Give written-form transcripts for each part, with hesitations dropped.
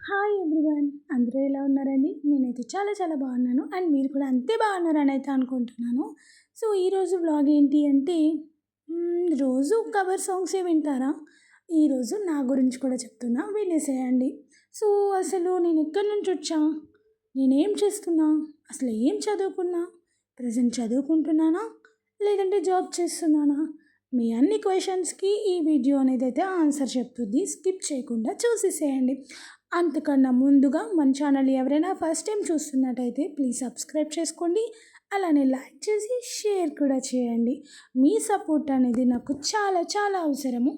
Hi everyone, అందరూ ఎలా ఉన్నారండి? నేనైతే చాలా చాలా బాగున్నాను అండ్ మీరు కూడా అంతే బాగున్నారని అయితే అనుకుంటున్నాను. సో ఈరోజు వ్లాగ్ ఏంటి అంటే రోజు కవర్ సాంగ్సే వింటారా? ఈరోజు నా గురించి కూడా చెప్తున్నా, వినేసేయండి. సో అసలు నేను ఎక్కడి నుంచి వచ్చా, నేనేం చేస్తున్నా, అసలు ఏం చదువుకున్నా, ప్రజెంట్ చదువుకుంటున్నానా లేదంటే జాబ్ చేస్తున్నానా, మీ అన్ని క్వశ్చన్స్కి ఈ వీడియో అనేది అయితే ఆన్సర్ చెప్తుంది. స్కిప్ చేయకుండా చూసేసేయండి. అంతకన్నా ముందుగా మన ఛానల్ ఎవరైనా ఫస్ట్ టైం చూస్తున్నట్టయితే ప్లీజ్ సబ్స్క్రైబ్ చేసుకోండి. అలానే లైక్ చేసి షేర్ కూడా చేయండి. మీ సపోర్ట్ అనేది నాకు చాలా చాలా అవసరము.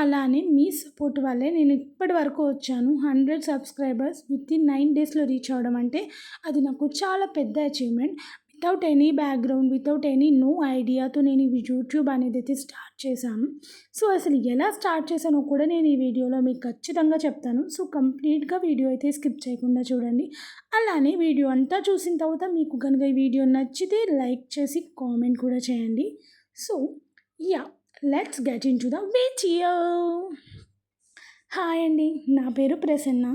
అలానే మీ సపోర్ట్ వల్లే నేను ఇప్పటి వరకు వచ్చాను. 100 సబ్స్క్రైబర్స్ వితిన్ 9 డేస్లో రీచ్ అవ్వడం అంటే అది నాకు చాలా పెద్ద achievement. Without any background, without any no ఐడియాతో నేను ఈ యూట్యూబ్ అనేది అయితే స్టార్ట్ చేశాను. సో అసలు ఎలా స్టార్ట్ చేశానో కూడా నేను ఈ వీడియోలో మీకు ఖచ్చితంగా చెప్తాను. సో కంప్లీట్గా వీడియో అయితే స్కిప్ చేయకుండా చూడండి. అలానే వీడియో అంతా చూసిన తర్వాత మీకు కనుక ఈ వీడియో నచ్చితే లైక్ చేసి కామెంట్ కూడా చేయండి. So yeah, let's get in to the video. Hi అండి, నా పేరు ప్రసన్న.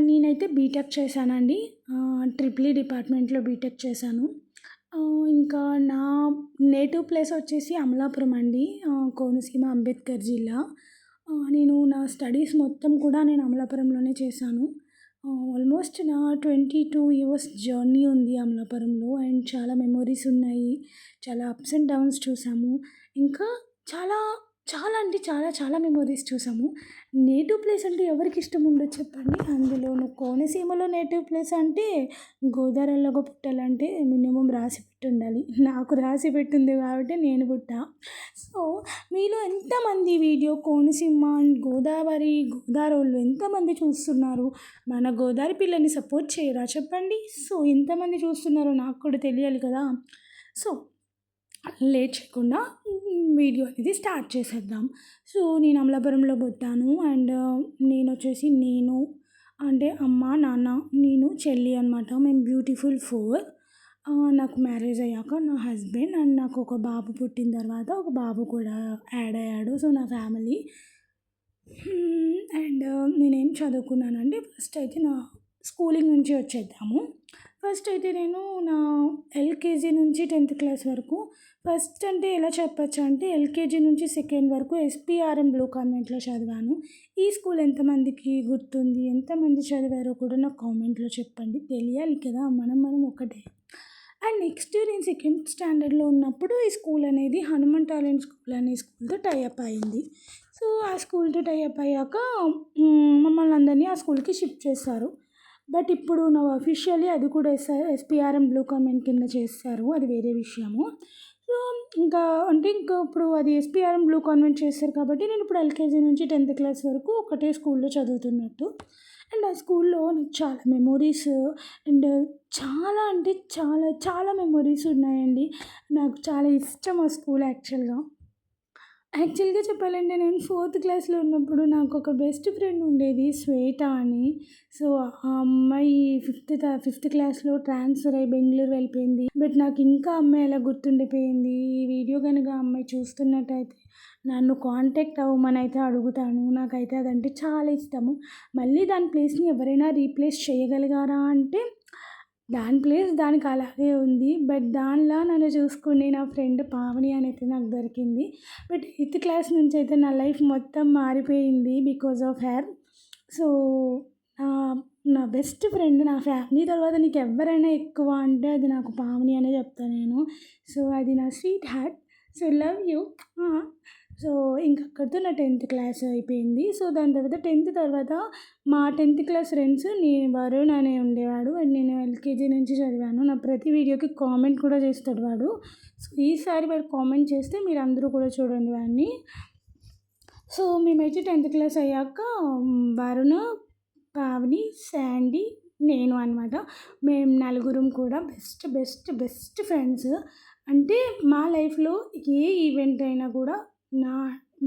నేనైతే బీటెక్ చేశానండి. ట్రిపుల్ ఈ డిపార్ట్మెంట్లో బీటెక్ చేశాను. ఇంకా నా నేటివ్ ప్లేస్ వచ్చేసి అమలాపురం అండి, కోనసీమ, అంబేద్కర్ జిల్లా. నేను నా స్టడీస్ మొత్తం కూడా నేను అమలాపురంలోనే చేశాను. ఆల్మోస్ట్ నా 22 ఇయర్స్ జర్నీ ఉంది అమలాపురంలో అండ్ చాలా మెమొరీస్ ఉన్నాయి. చాలా అప్స్ అండ్ డౌన్స్ చూసాము. ఇంకా చాలా చాలా అంటే చాలా చాలా మెమొరీస్ చూసాము. నేటివ్ ప్లేస్ అంటే ఎవరికి ఇష్టం ఉండదు చెప్పండి? అందులోను కోనసీమలో నేటివ్ ప్లేస్ అంటే గోదావరిలోగా పుట్టాలంటే మినిమం రాసి పెట్టి ఉండాలి. నాకు రాసి పెట్టింది కాబట్టి నేను పుట్టా. సో మీలో ఎంతమంది వీడియో కోనసీమ అండ్ గోదావరి వాళ్ళు ఎంతమంది చూస్తున్నారు? మన గోదావరి పిల్లని సపోర్ట్ చేయరా చెప్పండి? సో ఎంతమంది చూస్తున్నారో నాకు కూడా తెలియాలి కదా. సో లేట్ చేయకుండా వీడియో అనేది స్టార్ట్ చేసేద్దాం. సో నేను అమలాపురంలో పుట్టాను అండ్ నేను అంటే అమ్మ, నాన్న, నేను, చెల్లి అనమాట. మేము బ్యూటిఫుల్ 4. నాకు మ్యారేజ్ అయ్యాక నా హస్బెండ్ అండ్ నాకు ఒక బాబు పుట్టిన తర్వాత ఒక బాబు కూడా యాడ్ అయ్యాడు. సో నా ఫ్యామిలీ. అండ్ నేనేం చదువుకున్నానంటే ఫస్ట్ అయితే నా స్కూలింగ్ నుంచి వచ్చేద్దాము. ఫస్ట్ అయితే నేను నా ఎల్కేజీ నుంచి 10th క్లాస్ వరకు, ఫస్ట్ అంటే ఎలా చెప్పచ్చు అంటే ఎల్కేజీ నుంచి సెకండ్ వరకు ఎస్పీఆర్ఎం బ్లూ కాన్వెంట్లో చదివాను. ఈ స్కూల్ ఎంతమందికి గుర్తుంది, ఎంతమంది చదివారో కూడా నాకు కామెంట్లో చెప్పండి, తెలియాలి కదా, మనం ఒకటే. అండ్ నెక్స్ట్ నేను సెకండ్ స్టాండర్డ్లో ఉన్నప్పుడు ఈ స్కూల్ అనేది హనుమాన్ టాలెంట్ స్కూల్ అనే స్కూల్తో టైఅప్ అయింది. సో ఆ స్కూల్తో టైఅప్ అయ్యాక మమ్మల్ని అందరినీ ఆ స్కూల్కి షిఫ్ట్ చేస్తారు. బట్ ఇప్పుడు నా అఫీషియల్లీ అది కూడా ఎస్పీఆర్ఎం బ్లూ కాన్వెంట్ కింద చేస్తారు, అది వేరే విషయము. సో ఇంకా ఇప్పుడు అది ఎస్పీఆర్ఎం బ్లూ కాన్వెంట్ చేస్తారు కాబట్టి నేను ఇప్పుడు ఎల్కేజీ నుంచి 10th క్లాస్ వరకు ఒకటే స్కూల్లో చదువుతున్నట్టు. అండ్ ఆ స్కూల్లో నాకు చాలా మెమొరీస్ అండ్ చాలా అంటే చాలా చాలా మెమొరీస్ ఉన్నాయండి. నాకు చాలా ఇష్టం ఆ స్కూల్ యాక్చువల్గా చెప్పాలంటే నేను 4th క్లాస్లో ఉన్నప్పుడు నాకు ఒక బెస్ట్ ఫ్రెండ్ ఉండేది, శ్వేత అని. సో ఆ అమ్మాయి 5th క్లాస్లో ట్రాన్స్ఫర్ అయ్యి బెంగళూరు వెళ్ళిపోయింది. బట్ నాకు ఇంకా అమ్మాయి ఎలా గుర్తుండిపోయింది. ఈ వీడియో కనుక అమ్మాయి చూస్తున్నట్టయితే నన్ను కాంటాక్ట్ అవ్వమని అయితే అడుగుతాను. నాకైతే అదంటే చాలా ఇష్టము. మళ్ళీ దాని ప్లేస్ని ఎవరైనా రీప్లేస్ చేయగలిగారా అంటే దాని ప్లేస్ దానికి అలాగే ఉంది. బట్ దానిలా నన్ను చూసుకుని నా ఫ్రెండ్ పావని అనేది నాకు దొరికింది. బట్ 8th క్లాస్ నుంచి అయితే నా లైఫ్ మొత్తం మారిపోయింది బికాజ్ ఆఫ్ హెర్. సో నా బెస్ట్ ఫ్రెండ్, నా ఫ్యామిలీ తర్వాత నీకు ఎవరైనా ఎక్కువ అంటే అది నాకు పావని అనే చెప్తాను నేను. సో అది నా sweet heart. So love you. So ఇంక అక్కడితో నా 10th క్లాస్ అయిపోయింది. సో దాని తర్వాత 10th తర్వాత మా 10th క్లాస్ ఫ్రెండ్స్ వరుణ్ అనే ఉండేవాడు అండ్ నేను ఎల్కేజీ నుంచి చదివాను. నా ప్రతి వీడియోకి కామెంట్ కూడా చేస్తాడు వాడు. సో ఈసారి వాడు కామెంట్ చేస్తే మీరు అందరూ కూడా చూడండి వాడిని. సో మేమైతే 10th క్లాస్ అయ్యాక వరుణ్, పావని, శాండీ, నేను అనమాట. మేము నలుగురం కూడా బెస్ట్ బెస్ట్ బెస్ట్ ఫ్రెండ్స్. అంటే మా లైఫ్లో ఏ ఈవెంట్ అయినా కూడా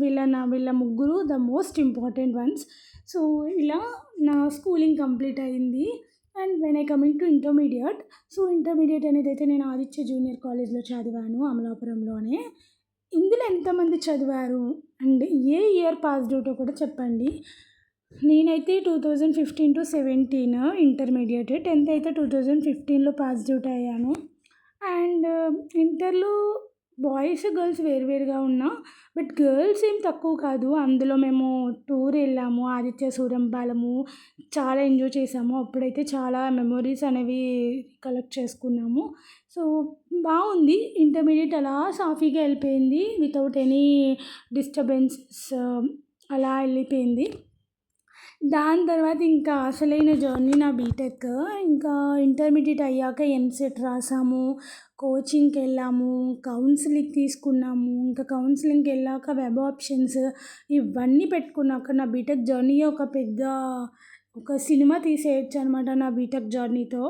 వీళ్ళ ముగ్గురు the most important once. So ఇలా నా స్కూలింగ్ కంప్లీట్ అయింది. And when I coming to intermediate. So intermediate అనేది అయితే నేను ఆదిత్య జూనియర్ కాలేజ్లో చదివాను అమలాపురంలోనే. ఇందులో ఎంతమంది చదివారు అండ్ ఏ ఇయర్ పాస్డ్ అవుటో కూడా చెప్పండి. నేనైతే 2015-17 ఇంటర్మీడియట్. 10th అయితే 2015లో పాస్డ్ అవుట్ అయ్యాను. అండ్ ఇంటర్‌లో బాయ్స్, గర్ల్స్ వేరుగా ఉన్నా. బట్ గర్ల్స్ ఏం తక్కువ కాదు. అందులో మేము టూర్ వెళ్ళాము. ఆదిత్య సూరంపాలెము చాలా ఎంజాయ్ చేసాము. అప్పుడైతే చాలా మెమోరీస్ అనేవి కలెక్ట్ చేసుకున్నాము. సో, బాగుంది. ఇంటర్మీడియేట్ అలా సాఫీగా వెళ్ళిపోయింది. వితౌట్ ఎనీ డిస్టర్బెన్సెస్ అలా వెళ్ళిపోయింది. దాని తర్వాత ఇంకా అసలైన జర్నీ నా బీటెక్. ఇంకా ఇంటర్మీడియేట్ అయ్యాక ఎంసెట్ రాసాము. కోచింగ్‌కి వెళ్ళాము. కౌన్సిలింగ్ తీసుకున్నాము. ఇంకా కౌన్సిలింగ్‌కి వెళ్ళాక వెబ్ ఆప్షన్స్ ఇవన్నీ పెట్టుకున్నాక నా బీటెక్ జర్నీయే ఒక సినిమా తీసేయొచ్చు అనమాట నా బీటెక్ జర్నీతో.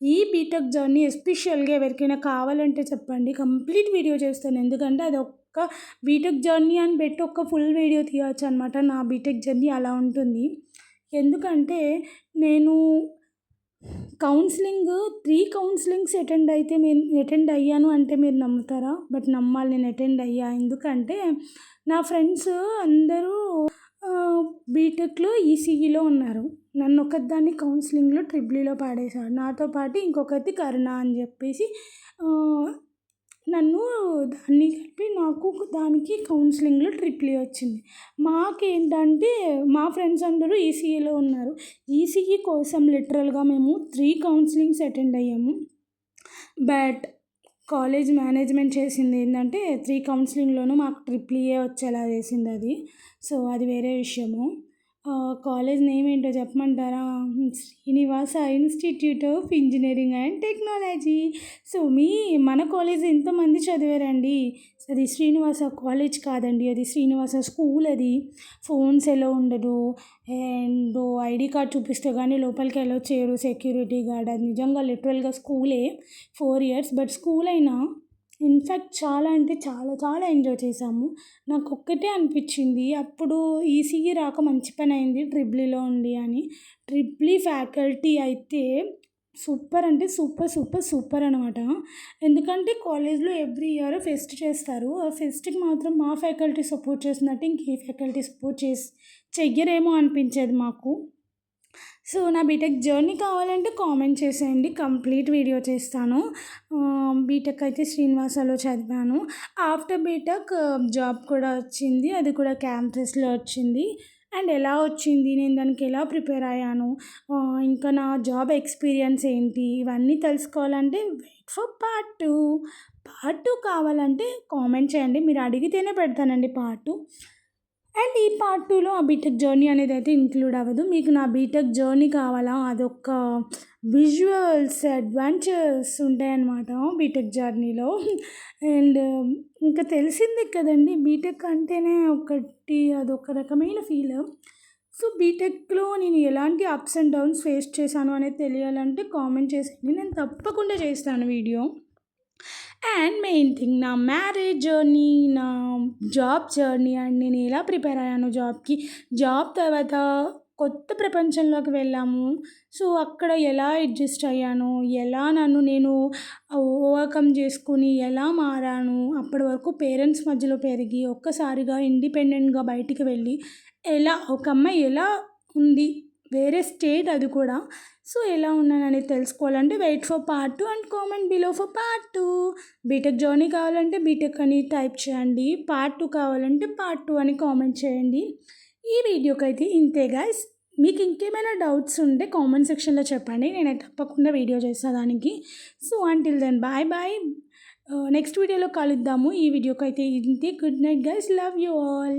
ఈ బీటెక్ జర్నీ ఎస్పెషల్‌గా ఎవరికైనా కావాలంటే చెప్పండి. కంప్లీట్ వీడియో చేస్తాను. ఎందుకంటే అది ఒక్క బీటెక్ జర్నీ అని పెట్టి ఒక ఫుల్ వీడియో తీయొచ్చు అనమాట. నా బీటెక్ జర్నీ అలా ఉంటుంది. ఎందుకంటే నేను కౌన్సిలింగ్ 3 కౌన్సిలింగ్స్ అటెండ్ అయ్యాను అంటే మీరు నమ్ముతారా? బట్ నమ్మాలి, నేను అటెండ్ అయ్యా. ఎందుకంటే నా ఫ్రెండ్స్ అందరూ బీటెక్‌లో ఈసీఈలో ఉన్నారు. నన్ను ఒకదాన్ని కౌన్సిలింగ్‌లో ట్రిపుల్ ఈలో పాడేశాడు. నాతో పాటు ఇంకొకతి కరుణ అని చెప్పేసి నన్ను దాన్ని కలిపి నాకు దానికి కౌన్సిలింగ్‌లో ట్రిపుల్ ఈ వచ్చింది. మాకేంటంటే మా ఫ్రెండ్స్ అందరూ ఈసీఈలో ఉన్నారు. ఈసీఈ కోసం లిటరల్‌గా మేము 3 కౌన్సిలింగ్స్ అటెండ్ అయ్యాము. బట్ కాలేజ్ మేనేజ్మెంట్ చేసింది ఏంటంటే 3 కౌన్సిలింగ్‌లోనూ మాకు ట్రిపుల్ ఈయే వచ్చేలా చేసింది అది. సో, అది వేరే విషయము. కాలేజ్ నేమ్ ఏంటో చెప్పమంటారా? Srinivasa institute of engineering and technology. So, మన కాలేజ్ ఎంతమంది చదివారండి. అది శ్రీనివాస కాలేజ్ కాదండి. అది శ్రీనివాస స్కూల్ అది. ఫోన్స్ ఎలో ఉండదు. అండ్ ఐడీ కార్డ్ చూపిస్తే కానీ లోపలికి ఎలో చేయరు సెక్యూరిటీ గార్డ్. అది నిజంగా లిటరల్‌గా స్కూలే 4 ఇయర్స్. బట్ స్కూల్ అయినా ఇన్‌ఫ్యాక్ట్ చాలా అంటే చాలా చాలా ఎంజాయ్ చేసాము. నాకొక్కటే అనిపించింది అప్పుడు ఈసీఈ రాక మంచి పని అయింది ట్రిపుల్ ఈలో ఉండి అని. ట్రిపుల్ ఈ ఫ్యాకల్టీ అయితే సూపర్ అంటే సూపర్ అనమాట. ఎందుకంటే కాలేజ్‌లో ఎవ్రీ ఇయర్ ఫెస్ట్ చేస్తారు. ఆ ఫెస్ట్‌కి మాత్రం మా ఫ్యాకల్టీ సపోర్ట్ చేసినట్టు ఇంకే ఫ్యాకల్టీ సపోర్ట్ చెయ్యరేమో అనిపించేది మాకు. సో, నా బీటెక్ జర్నీ కావాలంటే కామెంట్ చేసేయండి. కంప్లీట్ వీడియో చేస్తాను. బీటెక్ అయితే శ్రీనివాసలో చదివాను. ఆఫ్టర్ బీటెక్ జాబ్ కూడా వచ్చింది. అది కూడా క్యాంపస్‌లో వచ్చింది. అండ్ ఎలా వచ్చింది, నేను దానికి ఎలా ప్రిపేర్ అయ్యాను, ఇంకా నా జాబ్ ఎక్స్పీరియన్స్ ఏంటి, ఇవన్నీ తెలుసుకోవాలంటే వెయిట్ ఫర్ పార్ట్ 2. పార్ట్ 2 కావాలంటే కామెంట్ చేయండి. మీరు అడిగితేనే పెడతానండి పార్ట్ 2. అండ్ ఈ పార్ట్ 2లో ఆ బీటెక్ జర్నీ అనేది అయితే ఇంక్లూడ్ అవ్వదు. మీకు నా బీటెక్ జర్నీ కావాలా, అదొక విజువల్స్, అడ్వెంచర్స్ ఉంటాయన్నమాట బీటెక్ జర్నీలో. అండ్ ఇంకా తెలిసిందే కదండి, బీటెక్ అంటేనే అదొక రకమైన ఫీల్. సో, బీటెక్లో నేను ఎలాంటి అప్స్ అండ్ డౌన్స్ ఫేస్ చేశాను అనేది తెలియాలంటే కామెంట్ చేసేయండి. నేను తప్పకుండా చేస్తాను వీడియో. అండ్ మెయిన్ థింగ్ నా మ్యారేజ్ జర్నీ, నా జాబ్ జర్నీ అండ్ నేను ఎలా ప్రిపేర్ అయ్యాను జాబ్‌కి. జాబ్ తర్వాత కొత్త ప్రపంచంలోకి వెళ్ళాము. సో, అక్కడ ఎలా అడ్జస్ట్ అయ్యాను, ఎలా నేను ఓవర్‌కమ్ చేసుకొని ఎలా మారాను, అప్పటి వరకు పేరెంట్స్ మధ్యలో పెరిగి ఒక్కసారిగా ఇండిపెండెంట్‌గా బయటికి వెళ్ళి ఒక అమ్మాయి ఎలా ఉంది, వేరే స్టేట్ అది కూడా. సో, ఎలా ఉన్నాననేది తెలుసుకోవాలంటే wait for part 2 and comment below for part 2. BTech journey కావాలంటే బీటెక్ అని టైప్ చేయండి. పార్ట్ 2 కావాలంటే పార్ట్ 2 అని కామెంట్ చేయండి. ఈ వీడియోకి అయితే ఇంతే గైస్. మీకు ఇంకేమైనా డౌట్స్ ఉంటే కామెంట్ సెక్షన్లో చెప్పండి. నేను తప్పకుండా వీడియో చేస్తాను దానికి. So, until then bye bye. Next వీడియోలో కలుద్దాము. ఈ వీడియోకి అయితే ఇంతే. Good night guys. Love you all.